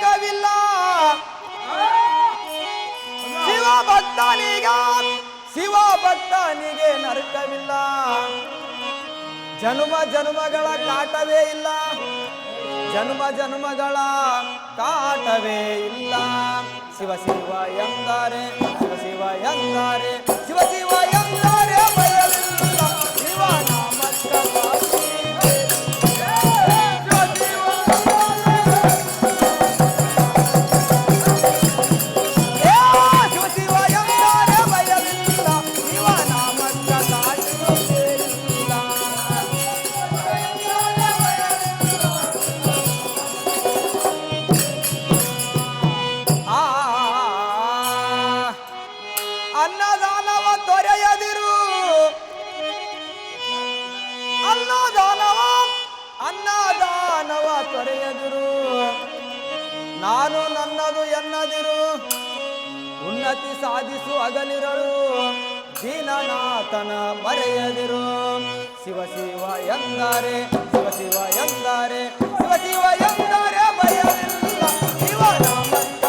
ನರಕವಿಲ್ಲ. ಶಿವ ಭಕ್ತನಿಗೆ ನರಕವಿಲ್ಲ. ಜನ್ಮ ಜನ್ಮಗಳ ಕಾಟವೇ ಇಲ್ಲ. ಜನ್ಮ ಜನ್ಮಗಳ ಕಾಟವೇ ಇಲ್ಲ. ಶಿವ ಶಿವ ಎಂದರೆ ಶಿವ ಶಿವ ಎಂದರೆ ಶಿವ ಶಿವ ಎಂದರೆ ಭಯವಿಲ್ಲ. ಶಿವ ನಾಮಕ್ಕ ಅನ್ನದಾನವ ತೊರೆಯದಿರು. ಅನ್ನದಾನವ ತೊರೆಯದಿರು. ನಾನು ನನ್ನದು ಎನ್ನದಿರು. ಉನ್ನತಿ ಸಾಧಿಸು ಅಗಲಿರಳು. ದೀನನಾಥನ ಮರೆಯದಿರು. ಶಿವ ಶಿವ ಎಂದರೆ ಶಿವ ಶಿವ ಎಂದರೆ ಶಿವ ಶಿವ ಎಂದರೆ ಭಯವಿಲ್ಲ. ಶಿವ ನಾಮಕ್ಕ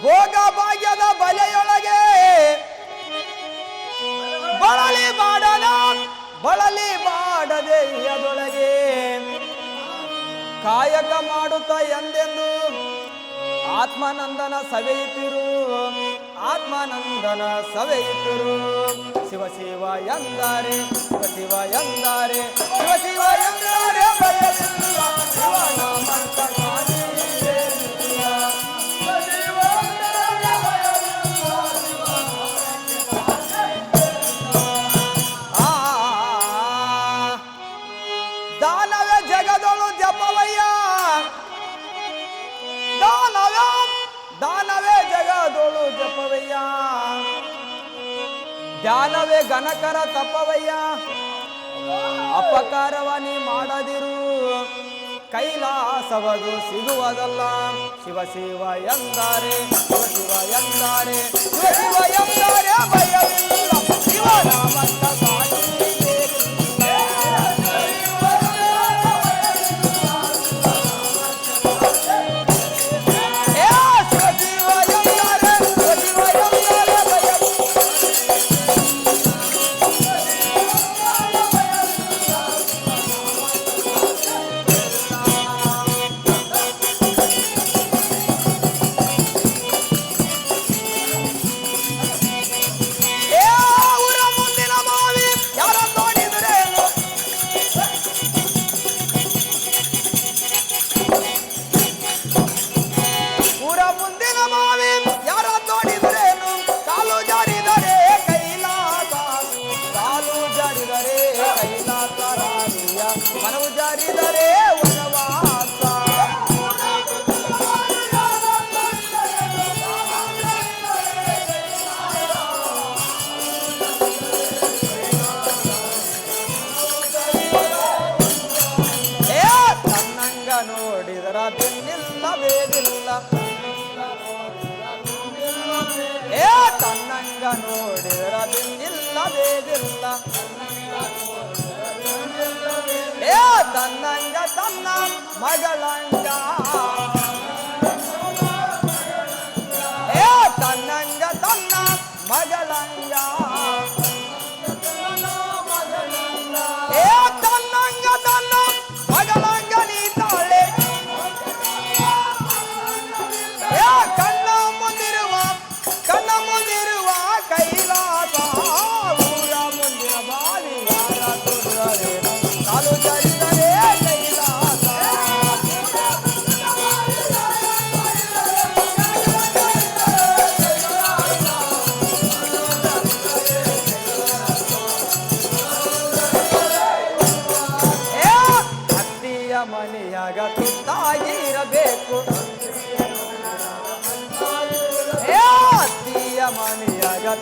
ಭೋಗ ಭಾಗ್ಯದ ಬಲೆಯೊಳಗೆ ಬಳಲಿ ಬಾಡದೆ ಅದೊಳಗೆ ಕಾಯಕ ಮಾಡುತ್ತಾ ಎಂದೆಂದು ಆತ್ಮಾನಂದನ ಸವೆಯುತ್ತಿರು. ಆತ್ಮಾನಂದನ ಸವೆಯುತ್ತಿರು. ಶಿವ ಶಿವ ಎಂದರೆ ಶಿವ ಶಿವ ಎಂದರೆ ಶಿವ ಶಿವ ಎಂದರೆ ಭಯವಿಲ್ಲ. ಶಿವ ನಾಮಕ್ಕ ದಾನವೇ ಜಗದೊಳು ಜಪವಯ್ಯ. ದಾನವೇ ಜಗದೊಳು ಜಪವಯ್ಯ. ಧ್ಯಾನವೇ ಗಣಕರ ತಪವಯ್ಯ. ಅಪಕಾರವನಿ ಮಾಡದಿರು. ಕೈಲಾಸವದು ಸಿಗುವುದಲ್ಲ. ಶಿವ ಶಿವ ಎಂದರೆ ಶಿವ ಶಿವ ಎಂದರೆ ಶಿವ ಶಿವ ಎಂದರೆ ಭಯವಿಲ್ಲ. ಶಿವ ನಾಮಕ್ಕ ಮನವು ಜಾರಿದರೆ ವನವಾಸ. ತನ್ನಂಗ ನೋಡಿದರ ಬೆನ್ನಿಲ್ಲವೇದಿಲ್ಲ. ತನ್ನಂಗ ನೋಡಿದರ ಬೆನ್ನಿಲ್ಲವೇದಿಲ್ಲ. ತನ್ನಂಗ ತನ್ನ ಮಗಳಂಗ. ತನ್ನಂಗ ತನ್ನ ಮಗಳಂಗ. ತನ್ನಂಗ ತನ್ನ ಮಗಳಂಗ ನೀತಾಳೆ.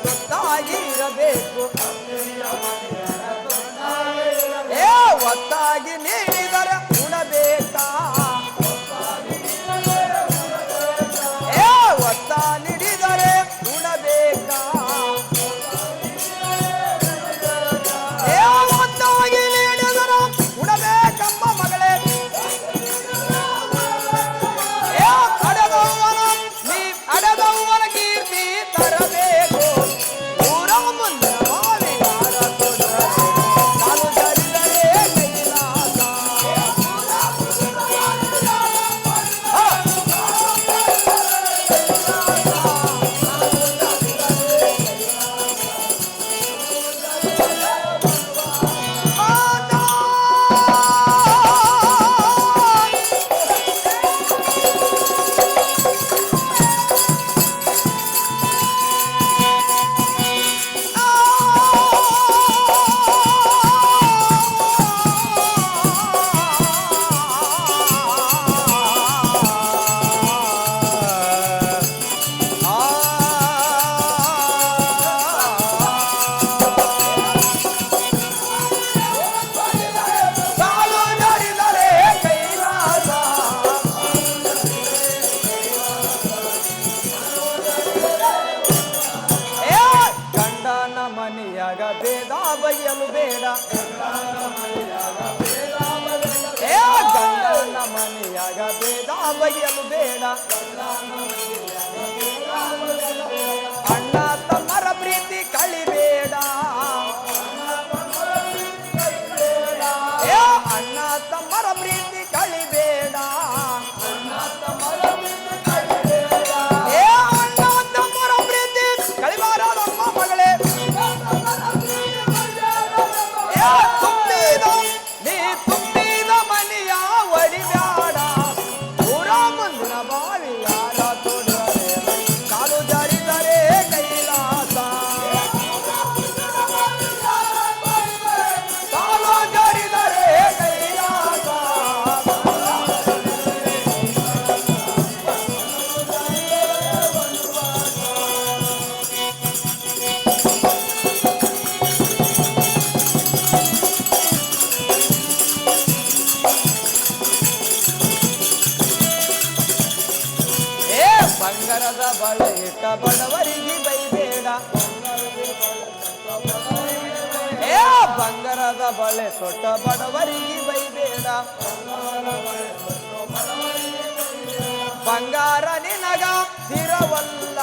ತುತ್ತಾಗಿರಬೇಕು. ಒತ್ತಾಗಿ ನೀಡಿದರೆ ಉಣಬೇಕಾ, ಒತ್ತ ನೀಡಿದರೆ ಉಣಬೇಕಾ, ಒತ್ತಾಗಿ ನೀಡಿದರೆ ಉಣಬೇಕಮ್ಮ ಮಗಳೇ. ಅಡದವನ ಕೀರ್ತಿ ತರಬೇಕು. ಊರ ಮುಂದೆ ಮಾವಿ ಯಾರ ತೊಡರೆ ಕಾಲು ಜರಿದರೆ ಕೈಲಾಸ. ಮನೆಯಾಗ ಭೇದ ಬಗೆಯಲು ಬೇಡ. ಗಂಡನ ಮನೆಯಾಗ ಭೇದ ಬಗೆಯಲು ಬೇಡ. ಅಣ್ಣ ತಮ್ಮರ ಪ್ರೀತಿ ಕಳಿಬೇಡ. ಅಣ್ಣ ತಮ್ಮರ ಪ್ರೀತಿ ಕಳಿಬೇಡ. ಅಣ್ಣ ತಮ್ಮರ ಪ್ರೀತಿ ಕಳಿಬಾರದಮ್ಮ ಮಗಳೇ. ತುಂಬಿದ ಮನೆಯ ಒಡಿಬ್ಯಾಡ. ಊರ ಮುಂದಿನ ಬಾವಿ ಯಾರ ತೊಡರೆ ಕಾಲು ಜಾರಿದರೆ ಕೈಲಾಸ. ಕಾಲು ಜಾರಿದರೆ ಕೈಲಾಸ. ಬಂಗಾರದ ಬಳೆ ಇಟ್ಟ ಬಡವರಿಗೆ ಬೈಬೇಡ. ಬಂಗಾರದ ಬಳೆ ತೊಟ್ಟ ಬಡವರಿಗೆ ಬೈಬೇಡ. ಬಂಗಾರ ನಿನಗ ಸ್ಥಿರವಲ್ಲ.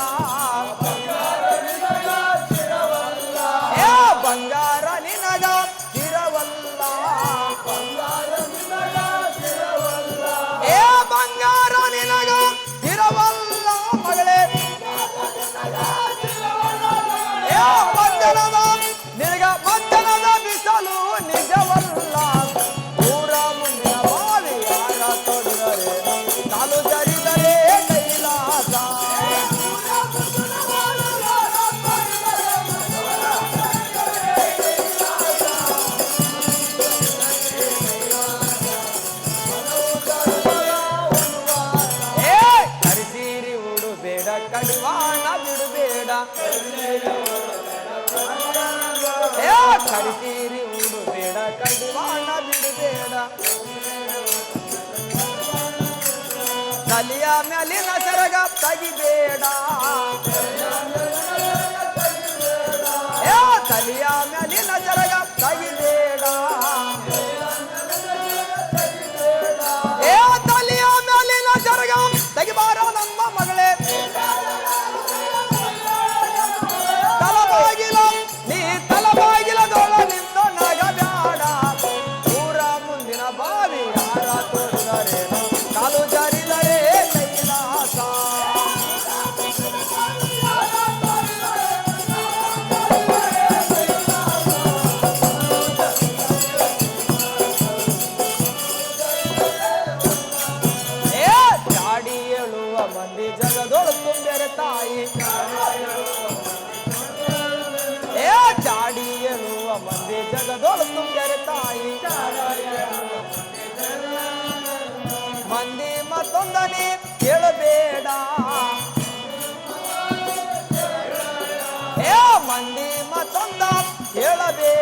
ಬಂಗಾರ ನಿನಗ ಸ್ಥಿರವಲ್ಲ. ಬಂಗಾರ ನಿನಗ ಸ್ಥಿರವಲ್ಲ ಮಗಳೇ. ನಿನಗ ಬಂಧನದ ಬಿಸಲು ನಿಜವಲ್ಲ. ಊರ ಮುಂದಿನ ಬಾವಿ ಯಾರ ತೊಡರೆ ಕಾಲು ಜರಿದರೆ ಕೈಲಾಸ. ಕರಿಸೀರಿ ಉಡುಬೇಡ, ಕಡಿವಾಣ ಬಿಡಬೇಡ. ಕರಿಸೀರಿ ಉಡುಬೇಡ, ಕಡಿವಾಣ ಬಿಡಬೇಡ. ತಲೆಯ ಮೇಲಿನ ಸೆರಗ ತೆಗಿಬೇಡ. ತಲೆಯ ಮೇಲಿನ ಸೆರಗ ತೆಗಿಬೇಡ. ತಲೆಯ ಮೇಲಿನ ಸೆರಗ ತೆಗಿಬಾರ ನಮ್ಮ ಮಗಳೇ. ತಲಬಾಗಿಲ ನೀ ತಲಬಾಗಿಲದೊಳ ನಿಂತು ನಗಬ್ಯಾಡ. ಊರ ಮುಂದಿನ ಬಾವಿ ಯಾರ ತೊಡರೆ ಕಾಲು ಜಾರಿದರೆ ಕೈಲಾಸ. ಚಾಡಿ ಹೇಳುವ ಮಂದಿ ಜಗದೊಳು ತುಂಬೇರೆ ತಾಯಿ. ಚಾಡಿ ಹೇಳುವ ಮಂದಿ ಜಗದೊಳು ತುಂಬೇರೆ ತಾಯಿ. ಮಂದಿ ಮತ್ತೊಂದನೇ ಕೇಳಬೇಡ. ಮಂದಿ ಮತ್ತೊಂದ ಕೇಳಬೇಕು